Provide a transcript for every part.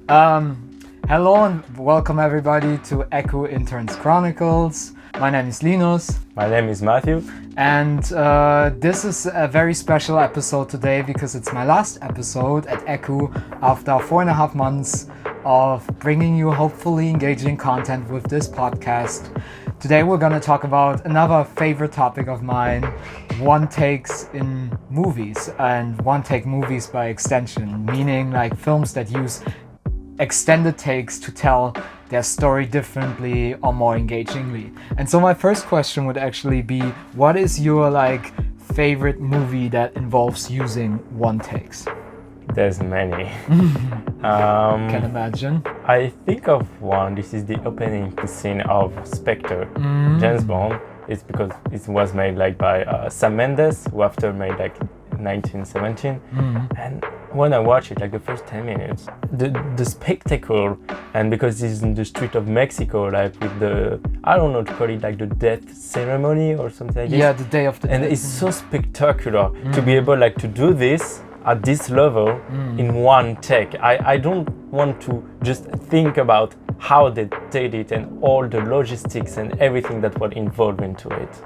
Hello and welcome everybody to Echo Interns Chronicles. My name is Linus. My name is Mathieu. And this is a very special episode today because it's my last episode at Echo after 4.5 months of bringing you hopefully engaging content with this podcast. Today we're going to talk about another favorite topic of mine, one takes in movies and one take movies by extension, meaning like films that use extended takes to tell their story differently or more engagingly. And so my first question would actually be, what is your favorite movie that involves using one takes? There's many. Can imagine. I think of one. This is the opening scene of Spectre, James Bond. It's because it was made by Sam Mendes, who after made 1917. And when I watch it, the first 10 minutes, the spectacle, and because it's in the street of Mexico, with the, I don't know to call it the death ceremony or something like this. Yeah, the day of the And death. it's so spectacular to be able to do this at this level in one take. I don't want to just think about how they did it and all the logistics and everything that was involved into it.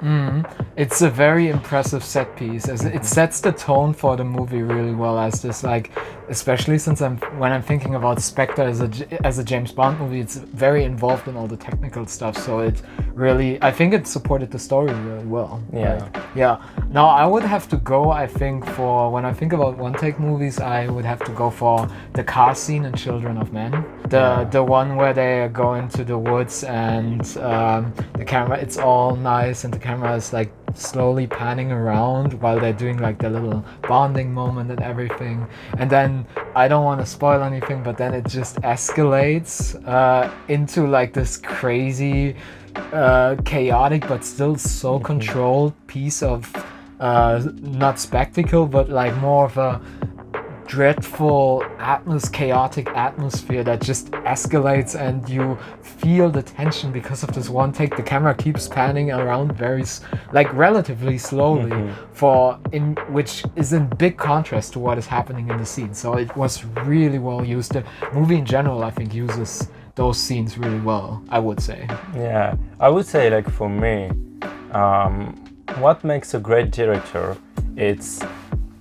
It's a very impressive set piece. As it sets the tone for the movie really well. As this especially since when I'm thinking about Spectre as a James Bond movie, it's very involved in all the technical stuff. So it really, I think it supported the story really well. Yeah. Yeah. Now I would have to go. I think for when I think about one take movies, I would have to go for the car scene in Children of Men. The one where they go into the woods and the camera, it's all nice and the camera is slowly panning around while they're doing the little bonding moment and everything. And then I don't want to spoil anything, but then it just escalates into this crazy chaotic but still so controlled piece of not spectacle but more of a dreadful chaotic atmosphere that just escalates, and you feel the tension because of this one take. The camera keeps panning around very relatively slowly which is in big contrast to what is happening in the scene. So it was really well used. The movie in general, I think, uses those scenes really well, I would say. Yeah, I would say for me, what makes a great director, it's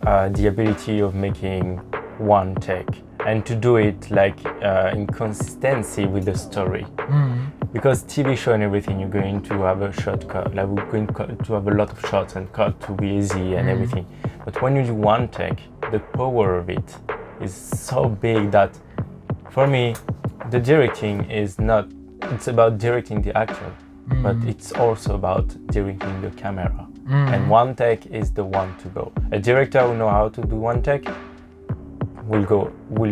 the ability of making one take and to do it in consistency with the story. Because TV show and everything, you're going to have a shortcut, we're going to have a lot of shots and cut to be easy and everything. But when you do one take, the power of it is so big that for me, the directing is not, it's about directing the actor, but it's also about directing the camera. And one take is the one to go. A director who knows how to do one take will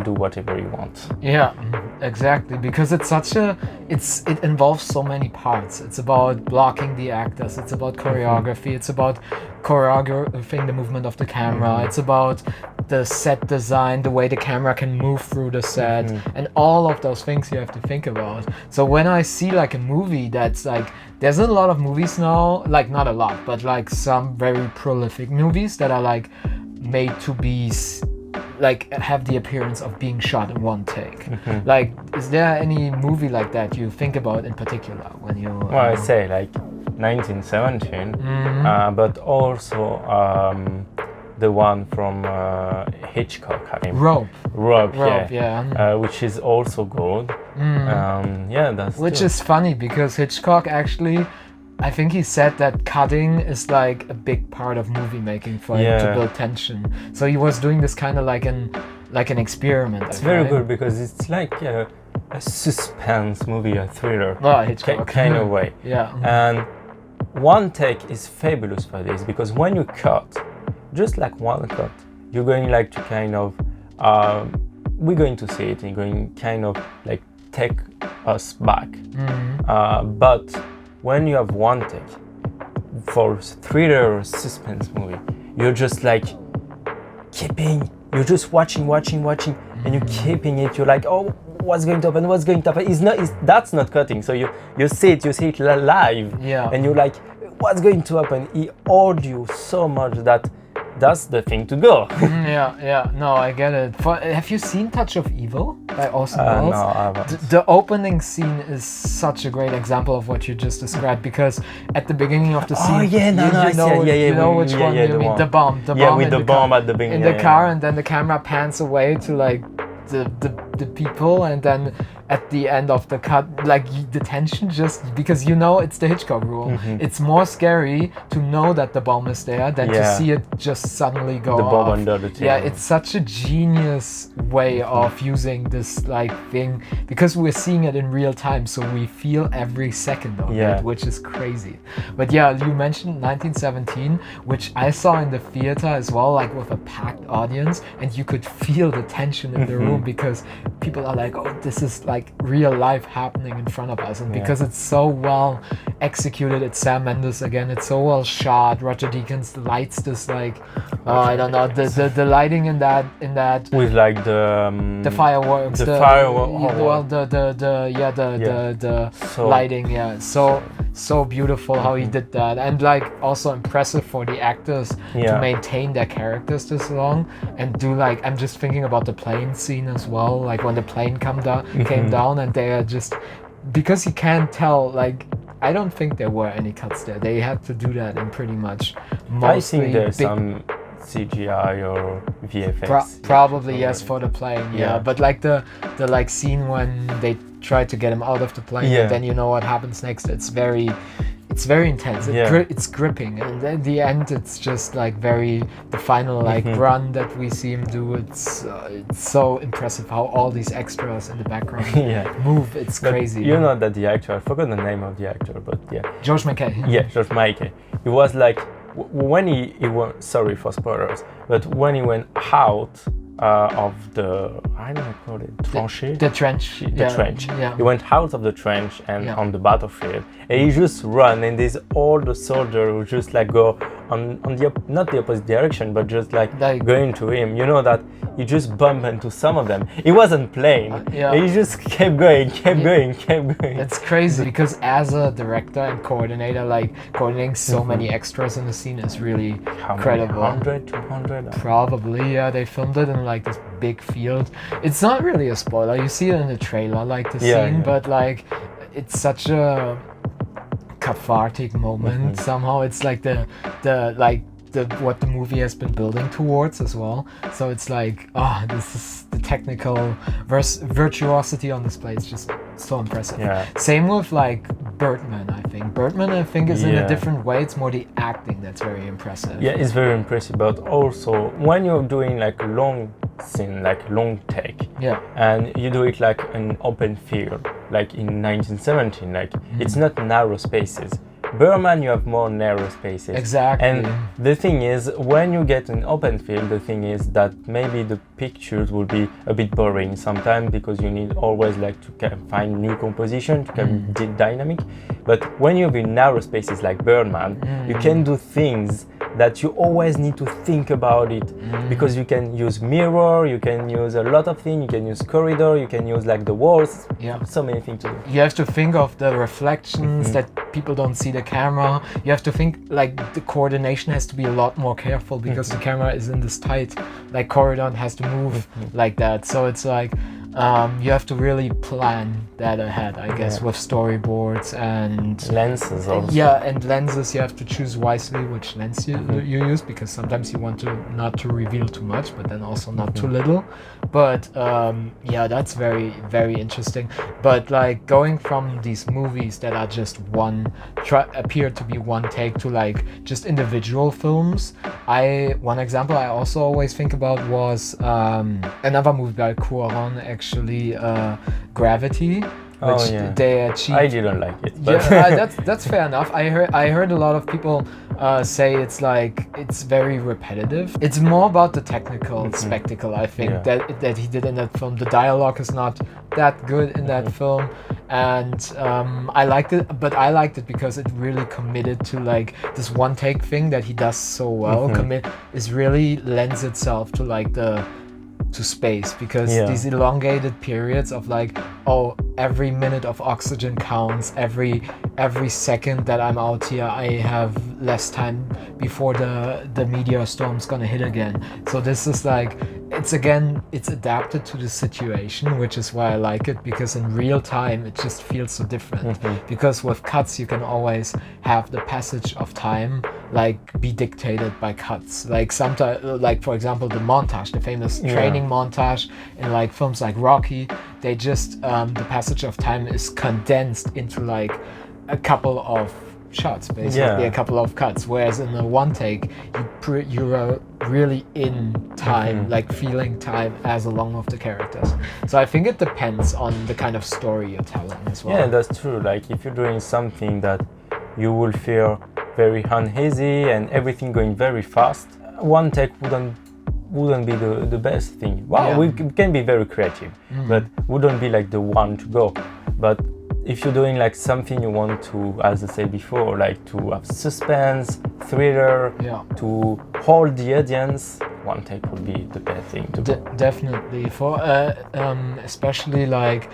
do whatever he wants. Yeah, exactly. Because it's it involves so many parts. It's about blocking the actors. It's about choreography. It's about choreographing the movement of the camera. It's about the set design, the way the camera can move through the set, and all of those things you have to think about. So when I see a movie that's there's a lot of movies now, not a lot, but some very prolific movies that are made to be have the appearance of being shot in one take. Is there any movie like that you think about in particular when you well, I say 1917, but also the one from Hitchcock, Rope, yeah. Which is also good. That's which is funny because Hitchcock actually, I think he said that cutting is a big part of movie making for him to build tension. So he was doing this kind of like an experiment. It's very good because it's a suspense movie, a thriller, Hitchcock kind of way. Yeah. And one take is fabulous for this because when you cut, just one cut, you're going to kind of, we're going to see it, and you're going kind of take us back. But when you have one take for thriller or suspense movie, you're just you're just watching, and you're keeping it. You're oh, what's going to happen? That's not cutting. So you see it live, and you're what's going to happen? He owed you so much that that's the thing to go. Yeah. No, I get it. Have you seen Touch of Evil by Orson Welles? No, I haven't. The opening scene is such a great example of what you just described, because at the beginning of the scene, you know which one you mean? The bomb with the bomb at the beginning in the car, and then the camera pans away to like the people, and then at the end of the cut, like the tension, just because it's the Hitchcock rule. It's more scary to know that the bomb is there than to see it just suddenly go the off. bomb under the table. Yeah, it's such a genius way of using this like thing, because we're seeing it in real time, so we feel every second of it, which is crazy. But yeah, you mentioned 1917, which I saw in the theater as well, like with a packed audience, and you could feel the tension in the room, because people are like, oh, this is like real life happening in front of us, and because it's so well executed, it's Sam Mendes again, it's so well shot. Roger Deakins lights this like I don't know, the lighting in that with like the fireworks, the lighting, so beautiful how he did that, and like also impressive for the actors to maintain their characters this long and do like, I'm just thinking about the plane scene as well, like when the plane came down and they are just, because you can't tell, like I don't think there were any cuts there. They had to do that in pretty much mostly. I think there's some CGI or VFX. Probably yes, for the plane, but like the like scene when they try to get him out of the plane, and then you know what happens next. It's very intense. It's gripping, and at the end it's just like the final like run that we see him do. It's so impressive how all these extras in the background move. It's crazy. You know that the actor, I forgot the name of the actor, but George McKay. George McKay. He was like, when he went, sorry for spoilers, but when he went out of the, I don't know call it, tranchée? The trench. The trench. Yeah. He went out of the trench and on the battlefield, and he just run, and there's all the soldiers who just like go on the not the opposite direction, but just like going to him. You know that he just bumped into some of them. He wasn't playing. He just kept going. It's crazy, because as a director and coordinator, like coordinating so many extras in the scene is really incredible. 100, 200? Probably, they filmed it in like this big field. It's not really a spoiler. You see it in the trailer, like the scene, but like it's such a cathartic moment somehow. It's like the what the movie has been building towards as well. So it's like, this is the technical virtuosity on display. It's just so impressive. Same with like Birdman, I think. Birdman, I think, is in a different way. It's more the acting that's very impressive. Yeah, it's very impressive. But also, when you're doing like long scene, like long take, and you do it like an open field, like in 1917, like it's not narrow spaces. Birdman, you have more narrow spaces. Exactly. And the thing is, when you get an open field, the thing is that maybe the pictures will be a bit boring sometimes, because you need always like to find new composition to be dynamic. But when you have in narrow spaces like Birdman, you can do things that you always need to think about it, because you can use mirror, you can use a lot of things, you can use corridor, you can use like the walls, so many things to do. You have to think of the reflections that people don't see the camera. You have to think like the coordination has to be a lot more careful, because the camera is in this tight like corridor and has to move like that. So it's like you have to really plan that ahead, I guess, with storyboards and lenses also. And lenses. You have to choose wisely which lens you use, because sometimes you want to not to reveal too much, but then also not too little. But that's very, very interesting. But like going from these movies that are just appear to be one take to like just individual films, one example I also always think about was another movie by Cuarón, actually, Gravity, which they achieved. I didn't like it, but that's fair enough. I heard a lot of people say it's like it's very repetitive. It's more about the technical spectacle, I think, that he did in that film. The dialogue is not that good in that film, and I liked it, but I liked it because it really committed to like this one take thing that he does so well. Is really lends itself to like the to space, because Yeah. these elongated periods of like, oh, every minute of oxygen counts, every second that I'm out here I have less time before the meteor storm's gonna hit again. So this is like, it's adapted to the situation, which is why I like it, because in real time it just feels so different. Because with cuts you can always have the passage of time like be dictated by cuts, like sometimes, like for example the montage, the famous training montage in like films like Rocky, they just the passage of time is condensed into like a couple of shots, basically a couple of cuts, whereas in the one take you're really in time, like feeling time as along with the characters. So I think it depends on the kind of story you're telling as well. Yeah, that's true. Like if you're doing something that you will feel very uneasy and everything going very fast, one take wouldn't be the best thing. Wow, we can be very creative, but wouldn't be like the one to go. But if you're doing like something you want to, as I said before, like to have suspense, thriller, to hold the audience, one take would be the best thing to do. Definitely. For especially like,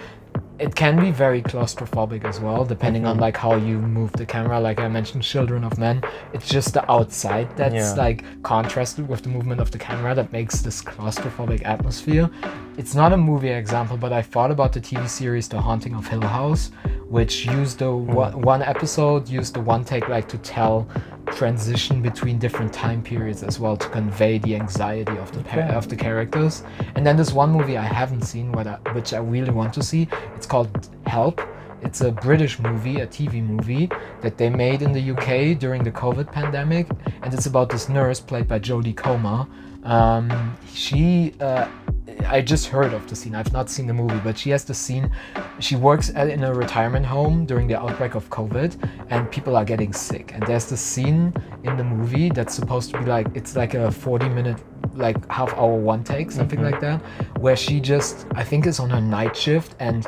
it can be very claustrophobic as well, depending on like how you move the camera. Like I mentioned, Children of Men, it's just the outside that's like contrasted with the movement of the camera that makes this claustrophobic atmosphere. It's not a movie example, but I thought about the TV series The Haunting of Hill House, which used the one episode used the one take like to tell transition between different time periods as well, to convey the anxiety of the characters. And then this one movie I haven't seen, which I really want to see. It's called Help. It's a British movie, a TV movie that they made in the UK during the COVID pandemic, and it's about this nurse played by Jodie Comer. I just heard of the scene. I've not seen the movie, but she has the scene. She works in a retirement home during the outbreak of COVID, and people are getting sick. And there's the scene in the movie that's supposed to be like, it's like a 40-minute, like half-hour one take, something like that, where she just, I think, is on her night shift, and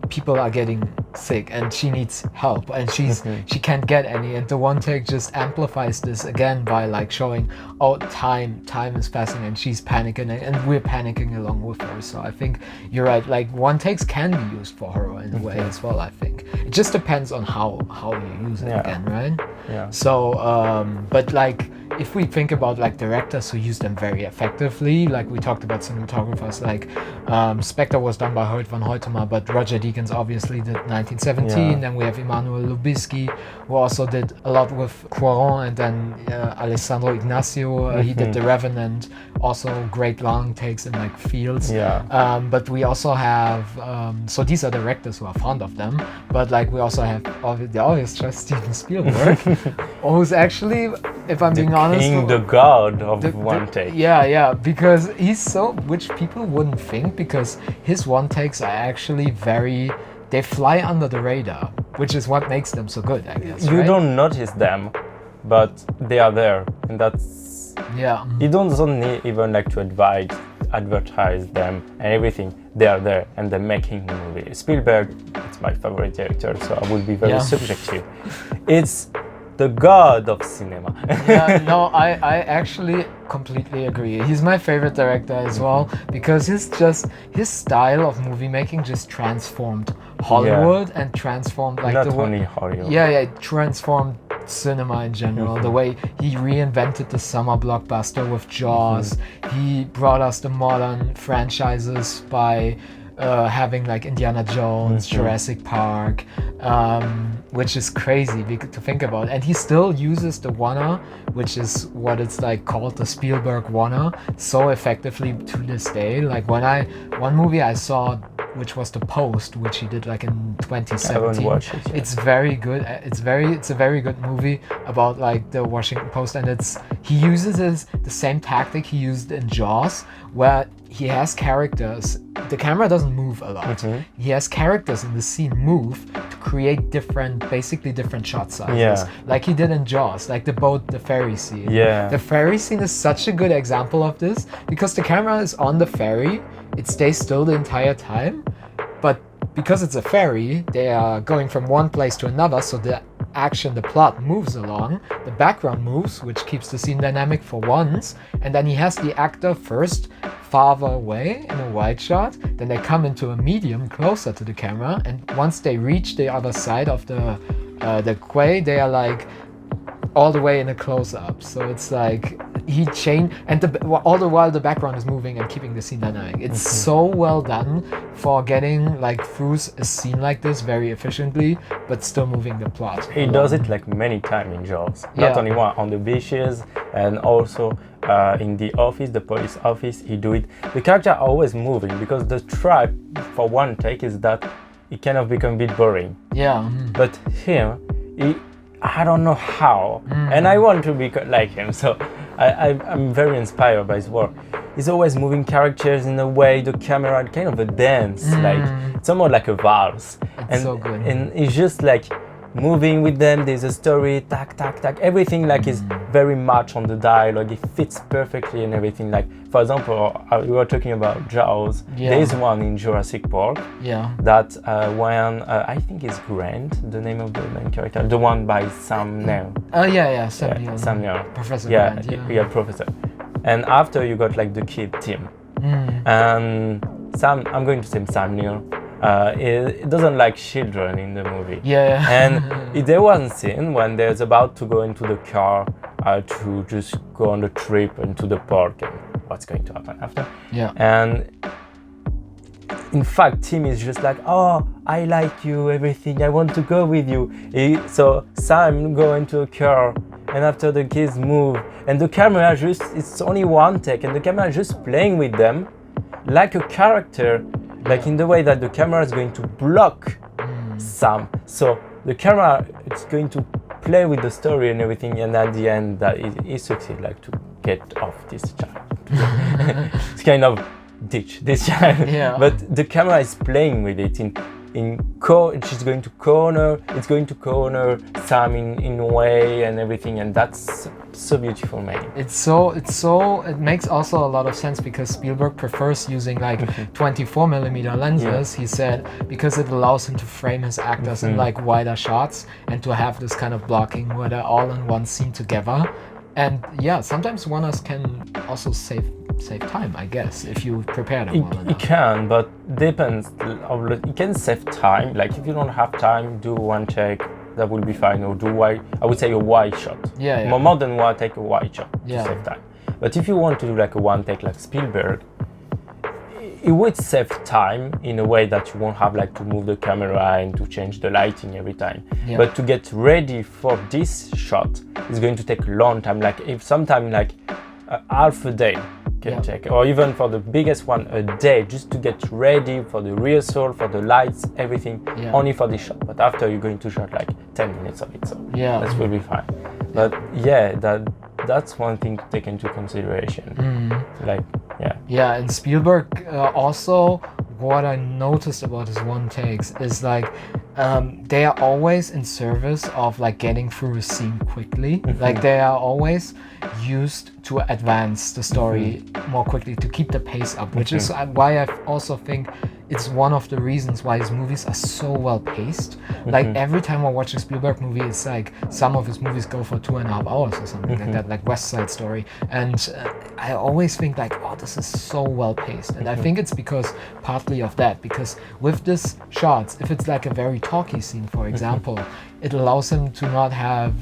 people are getting sick, and she needs help, and she can't get any. And the one take just amplifies this again by like showing, oh, time is passing, and she's panicking, and we're panicking along with her. So I think you're right. Like one takes can be used for horror in a way as well. I think it just depends on how you use it again, right? Yeah. So, but like, if we think about like directors who use them very effectively, like we talked about cinematographers, like Spectre was done by Hoyt van Hoytema, but Roger Deakins obviously did 1917. Then we have Emmanuel Lubezki, who also did a lot with Cuarón, and then Alessandro Ignacio, he did The Revenant, also great long takes in like fields. But we also have, so these are directors who are fond of them, but like we also have the obvious choice, Steven Spielberg, who's actually, if I'm being honest, the god of one take. Yeah, because he's so, which people wouldn't think, because his one takes are actually they fly under the radar, which is what makes them so good, I guess. You don't notice them, but they are there, and that's you don't need even like to advertise them and everything. They are there, and they're making the movie. Spielberg, it's my favorite director, so I will be very subjective. It's the god of cinema. I actually completely agree. He's my favorite director as well, because his style of movie making just transformed Hollywood and transformed like not only Hollywood. It transformed cinema in general. The way he reinvented the summer blockbuster with Jaws. He brought us the modern franchises by having like Indiana Jones, Jurassic Park, which is crazy to think about. And he still uses the Wanna, which is what it's like called, the Spielberg Wanna, so effectively to this day. Like one movie I saw, which was The Post, which he did like in 2017. I haven't watched it yet. It's very good. It's a very good movie about like the Washington Post, and he uses the same tactic he used in Jaws, where he has characters. The camera doesn't move a lot. He has characters in the scene move to create basically different shot sizes. Like he did in Jaws, like the ferry scene. The ferry scene is such a good example of this, because the camera is on the ferry, it stays still the entire time, but because it's a ferry, they are going from one place to another, so the plot moves along, the background moves, which keeps the scene dynamic for once, and then he has the actor first farther away in a wide shot, then they come into a medium closer to the camera, and once they reach the other side of the quay, they are like all the way in a close-up. So it's like he changed, and all the while the background is moving and keeping the scene dynamic. It's so well done for getting like through a scene like this very efficiently, but still moving the plot. He does it like many times in Jaws. Yeah. Not only one, on the beaches and also in the office, the police office, he do it. The character are always moving because the trap for one take is that it kind of become a bit boring. Yeah. But him, I don't know how, and I want to be like him, so I'm very inspired by his work. He's always moving characters in a way, the camera, kind of a dance, like somewhat like a valse. It's so good. And he's just like moving with them, there's a story, tack, tack, tack, everything like is very much on the dialogue, it fits perfectly and everything. Like, for example, we were talking about Jaws, there's one in Jurassic Park that when, I think it's Grant, the name of the main character, the one by Sam Neill. Sam Neill. Sam Neill. Professor Grant, Professor. And after you got like the kid Tim. And I'm going to say Sam Neill. It doesn't like children in the movie. And there was a scene when they're about to go into the car to just go on the trip into the park and what's going to happen after. And in fact, Tim is just like, oh, I like you, everything, I want to go with you. So Sam go into a car, and after the kids move, and the camera it's only one take, and the camera is just playing with them like a character, like in the way that the camera is going to block Sam. So the camera is going to play with the story and everything, and at the end that he succeeds like to get off this child. It's kind of ditch this child. But the camera is playing with it she's going to corner, it's going to corner Sam in a way and everything, and that's so beautiful, man. It makes also a lot of sense because Spielberg prefers using like 24mm lenses. He said because it allows him to frame his actors in like wider shots and to have this kind of blocking where they're all in one scene together. And sometimes runners can also save time, I guess, if you prepare them well enough. It can, but depends. It can save time. Like if you don't have time, do one take, that will be fine. Or I would say a wide shot. More than one take, a wide shot to save time. But if you want to do like a one take like Spielberg, it would save time in a way that you won't have like to move the camera and to change the lighting every time. But to get ready for this shot is going to take a long time. Like if sometime like half a day can take, or even for the biggest one, a day, just to get ready for the rehearsal, for the lights, everything, only for this shot. But after you're going to shot like 10 minutes of it, so that will be fine. But that's one thing to take into consideration. And Spielberg also, what I noticed about his one takes is like they are always in service of like getting through a scene quickly. Like they are always used to advance the story more quickly, to keep the pace up, which is why I also think it's one of the reasons why his movies are so well paced. Like every time I watch a Spielberg movie, it's like some of his movies go for 2.5 hours or something like that, like West Side Story. And I always think like, oh, this is so well paced. And I think it's because partly of that, because with this shots, if it's like a very talky scene, for example, it allows him to not have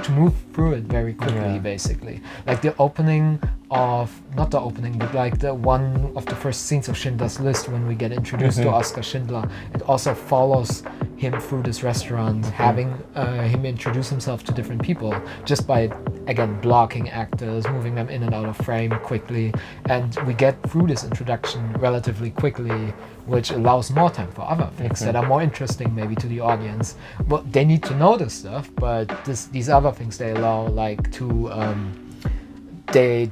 to move through it very quickly, basically. Like the opening of, not the opening, but like the one of the first scenes of Schindler's List, when we get introduced to Oskar Schindler, it also follows him through this restaurant, having him introduce himself to different people, just by, again, blocking actors, moving them in and out of frame quickly. And we get through this introduction relatively quickly, which allows more time for other things that are more interesting maybe to the audience. But they need to know this stuff, but these other things they allow like to they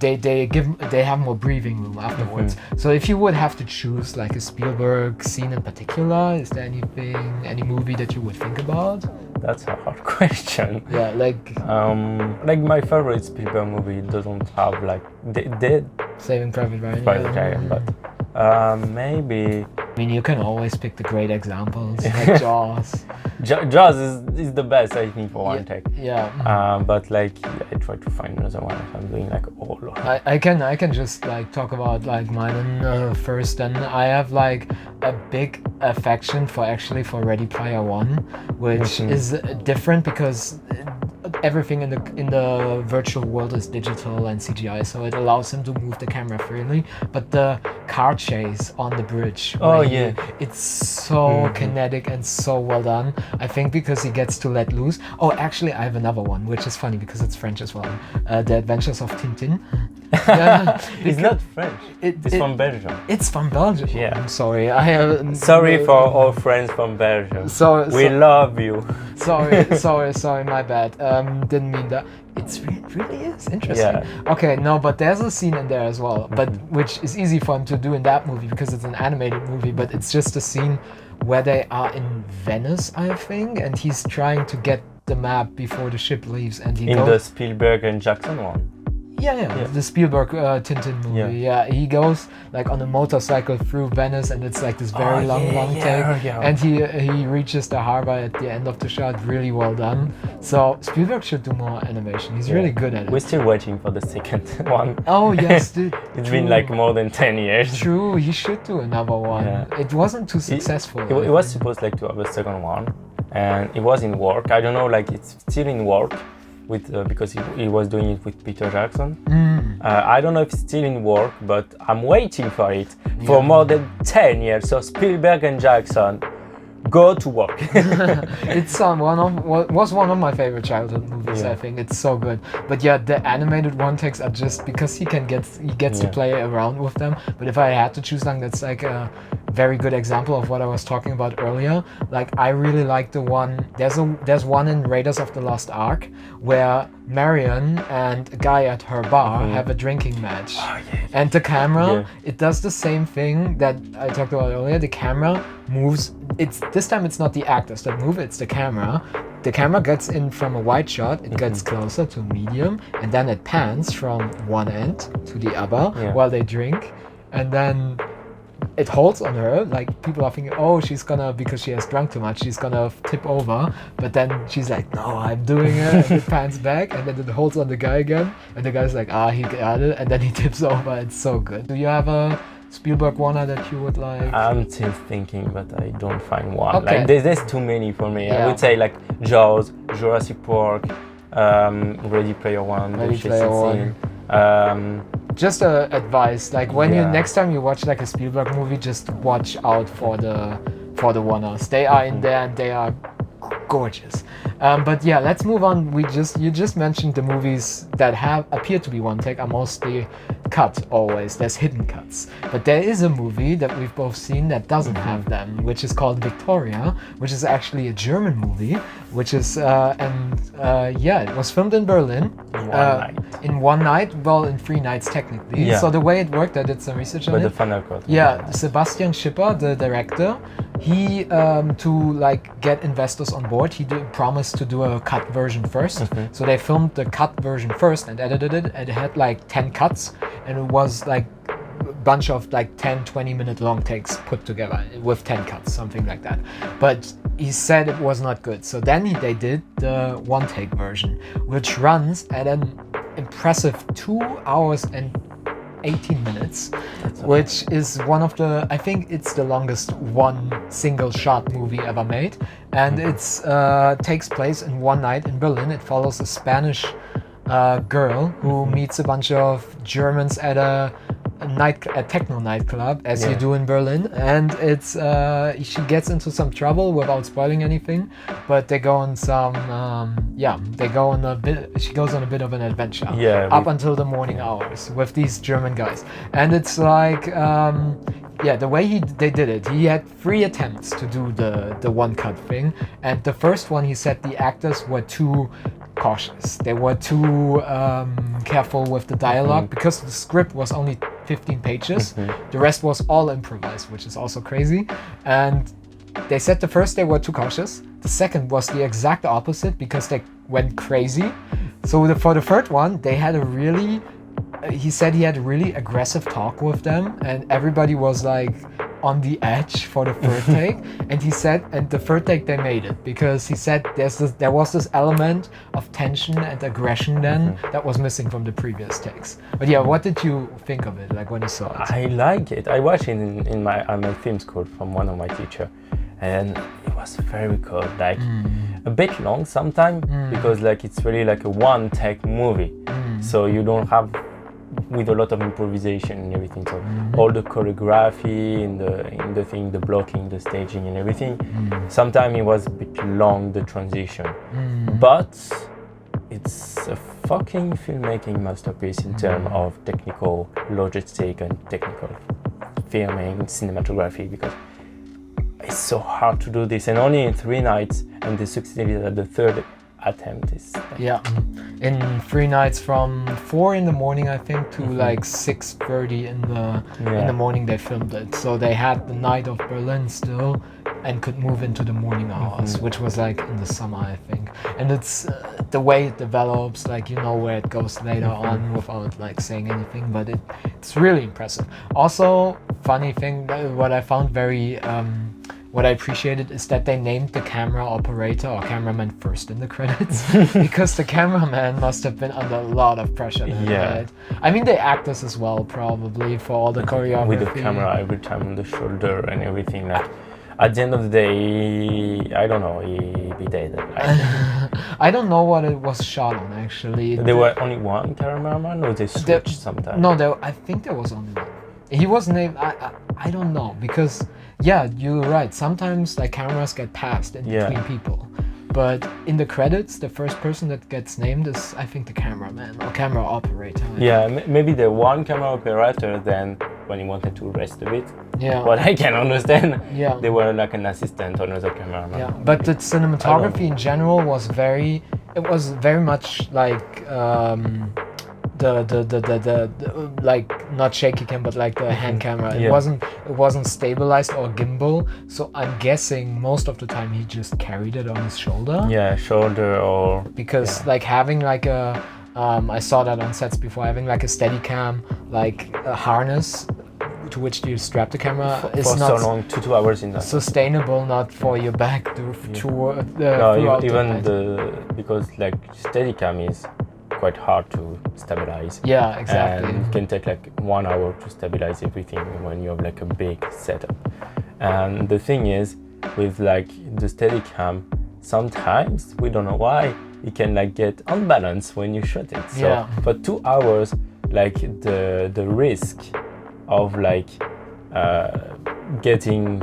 have more breathing room afterwards. So if you would have to choose like a Spielberg scene in particular, is there any movie that you would think about? That's a hard question. Like my favorite Spielberg movie doesn't have like they Saving Private Ryan. But maybe I mean, you can always pick the great examples, like Jaws. Jaws is the best, I think, for one take. Yeah. But like, I try to find another one if I'm doing like all of it. I can just like talk about like mine first, and I have like a big affection for Ready Player One, which is different because everything in the virtual world is digital and CGI, so it allows him to move the camera freely. But the car chase on the bridge, it's so kinetic and so well done. I think because he gets to let loose. Oh, actually, I have another one, which is funny because it's French as well. The Adventures of Tintin. It's not French. It's from Belgium. It's from Belgium. Yeah. I'm sorry. Sorry for all friends from Belgium. We love you. Sorry. My bad. Didn't mean that. It really is interesting. Yeah. Okay, no, but there's a scene in there as well, but which is easy for him to do in that movie because it's an animated movie. But it's just a scene where they are in Venice, I think, and he's trying to get the map before the ship leaves, and he goes... the Spielberg and Jackson one. Yeah. The Spielberg Tintin movie. Yeah, he goes like on a motorcycle through Venice, and it's like this very long take. And he reaches the harbor at the end of the shot. Really well done. So Spielberg should do more animation. He's really good at it. We're still waiting for the second one. Oh yes, dude. It's been like more than 10 years. True, he should do another one. Yeah. It wasn't too successful. It was supposed like to have a second one, and it was in work. I don't know, like it's still in work. Because he was doing it with Peter Jackson. I don't know if it's still in work, but I'm waiting for it for more than 10 years. So Spielberg and Jackson, go to work. It's was one of my favorite childhood movies. I think it's so good. But yeah, the animated one takes are just because he gets to play around with them. But if I had to choose one, that's like a very good example of what I was talking about earlier. Like I really like the one. There's one in Raiders of the Lost Ark where Marion and a guy at her bar have a drinking match. And the camera, it does the same thing that I talked about earlier. The camera moves. This time it's not the actors that move, it's the camera. The camera gets in from a wide shot, it gets closer to medium, and then it pans from one end to the other while they drink, and then it holds on her. Like people are thinking, oh, she's gonna, because she has drunk too much, she's gonna tip over, but then she's like, no, I'm doing it, and it pans back, and then it holds on the guy again, and the guy's like, he got it, and then he tips over. It's so good. Do you have a Spielberg one that you would like? I'm still thinking, but I don't find one. Okay. Like there's too many for me. I would say like Jaws, Jurassic Park, Ready Player One, Ready Player One. Just advice, like when you next time you watch like a Spielberg movie, just watch out for the one-offs. They are in there and they are gorgeous. But yeah, let's move on. You just mentioned the movies that appear to be one take are mostly cut always. There's hidden cuts. But there is a movie that we've both seen that doesn't have them, which is called Victoria, which is actually a German movie, which is it was filmed in Berlin. In one night. Well, in 3 nights technically. Yeah. So the way it worked, I did some research on it. The final cut. Yeah, Sebastian Schipper, the director, he to like get investors on board, he promised to do a cut version first. So they filmed the cut version first and edited it, and it had like 10 cuts, and it was like a bunch of like 10-20 minute long takes put together with 10 cuts, something like that. But he said it was not good. So then they did the one take version, which runs at an impressive 2 hours and 18 minutes, which is one of the, I think it's the longest one single shot movie ever made, and it's takes place in one night in Berlin. It follows a Spanish girl who meets a bunch of Germans at a techno nightclub, as you do in Berlin, and it's she gets into some trouble without spoiling anything, but they go on some she goes on a bit of an adventure up until the morning hours with these German guys, and it's like the way they did it, he had 3 attempts to do the one cut thing, and the first one he said the actors were too cautious. They were too careful with the dialogue because the script was only 15 pages. The rest was all improvised, which is also crazy. And they said the first they were too cautious. The second was the exact opposite because they went crazy. So for the third one, they had he said he had a really aggressive talk with them, and everybody was like on the edge for the third take, and he said, and the third take they made it because he said there was this element of tension and aggression then that was missing from the previous takes. But yeah, what did you think of it, like when you saw it? I like it. I watched it in my film school from one of my teacher, and it was very good. Like a bit long sometimes because like it's really like a one take movie, so you don't have with a lot of improvisation and everything. So all the choreography in the thing, the blocking, the staging and everything. Sometimes it was a bit long, the transition, but it's a fucking filmmaking masterpiece in terms of technical logistic and technical filming, cinematography, because it's so hard to do this, and only in 3 nights, and they succeeded at the third attempt. In 3 nights from 4 in the morning, I think, to like 6:30 in the morning they filmed it. So they had the night of Berlin still and could move into the morning hours, which was like in the summer, I think. And it's the way it develops, like you know where it goes later on without like saying anything, but it's really impressive. Also, funny thing, what I found very what I appreciated is that they named the camera operator or cameraman first in the credits because the cameraman must have been under a lot of pressure. Right? I mean, the actors as well, probably, for all the choreography. With the camera every time on the shoulder and everything. Like, at the end of the day, I don't know, he did it. I don't know what it was shot on, actually. There were only one cameraman, or they switched sometimes? No, I think there was only one. He was named, I don't know, because yeah, you're right. Sometimes like cameras get passed in between people, but in the credits, the first person that gets named is, I think, the cameraman or camera operator. Maybe the one camera operator. Then when he wanted to rest a bit, what I can understand, they were like an assistant or another cameraman. Yeah, but the cinematography in general was very much like. The like not shaky cam but like the hand camera. It wasn't stabilized or gimbal, so I'm guessing most of the time he just carried it on his shoulder. Shoulder or because like having like a I saw that on sets before, having like a steady cam, like a harness to which you strap the camera is for not so long, 2 hours in that. Sustainable, not for your back because like Steadicam is quite hard to stabilize. Yeah, exactly. And it can take like 1 hour to stabilize everything when you have like a big setup. And the thing is, with like the Steadicam, sometimes we don't know why it can like get unbalanced when you shoot it. So for 2 hours, like the risk of like getting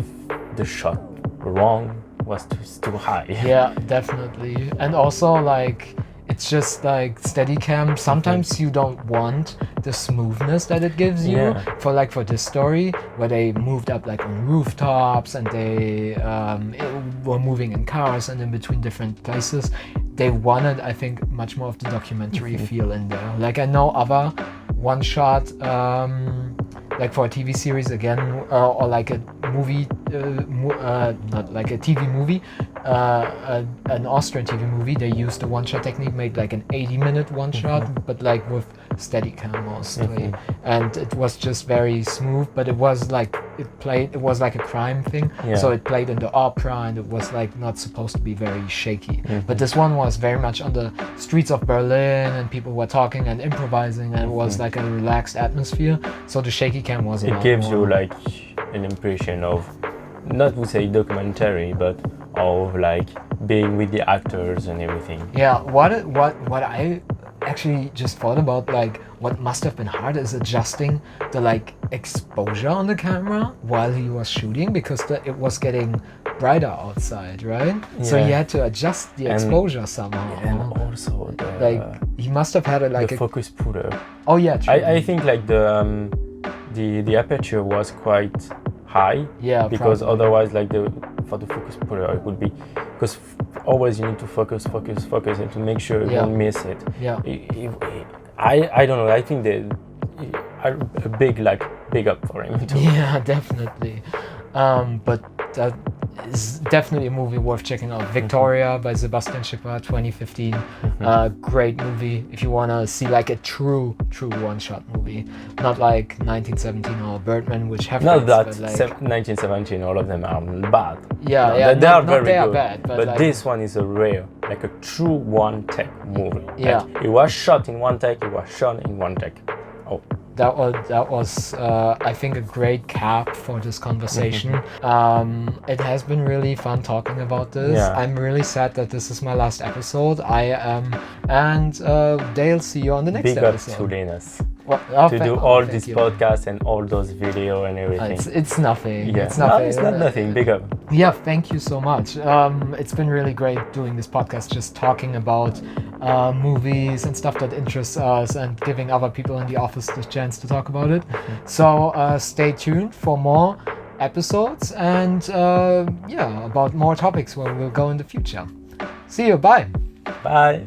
the shot wrong was too high. Yeah, definitely. And also like it's just like Steadicam, sometimes you don't want the smoothness that it gives you for this story where they moved up like on rooftops and they were moving in cars and in between different places. They wanted, I think, much more of the documentary feel in there. Like I know other one shot like for a TV series again, or like a movie, not like a TV movie, an Austrian TV movie, they used the one-shot technique, made like an 80-minute one-shot, but like with Steadicam mostly, and it was just very smooth. But it was like it was like a crime thing, so it played in the opera, and it was like not supposed to be very shaky. But this one was very much on the streets of Berlin, and people were talking and improvising, and it was like a relaxed atmosphere. So the shaky cam was. It gives you like an impression of, not to say documentary, but of like being with the actors and everything. Yeah, what I actually just thought about, like what must have been hard is adjusting the like exposure on the camera while he was shooting, because it was getting brighter outside, right? So he had to adjust the exposure somehow. And also like he must have had the focus puller. Oh yeah, true. I think like the aperture was quite high, because probably. Otherwise like for the focus puller it would be, because always you need to focus and to make sure you don't miss it. I don't know, I think they are a big up for him too. Yeah, definitely. But is definitely a movie worth checking out. Victoria by Sebastian Schipper, 2015. Great movie if you want to see like a true one-shot movie, not like 1917 or Birdman, which have Not that but like 1917, all of them are bad. yeah, No, yeah, they are not very they are good. bad, but like, this one is a rare, like a true one take movie. Yeah. Like, it was shot in one take. It was shot in one take. Oh. that was I think a great cap for this conversation. It has been really fun talking about this. Yeah. I'm really sad that this is my last episode. And Dale, see you on the next Big up episode. to Linus To do all this podcast and all those video and everything. It's nothing. Yeah. It's nothing. No, it's not nothing. Big up. Yeah, thank you so much. It's been really great doing this podcast, just talking about movies and stuff that interests us and giving other people in the office the chance to talk about it. So stay tuned for more episodes and about more topics where we'll go in the future. See you. Bye. Bye.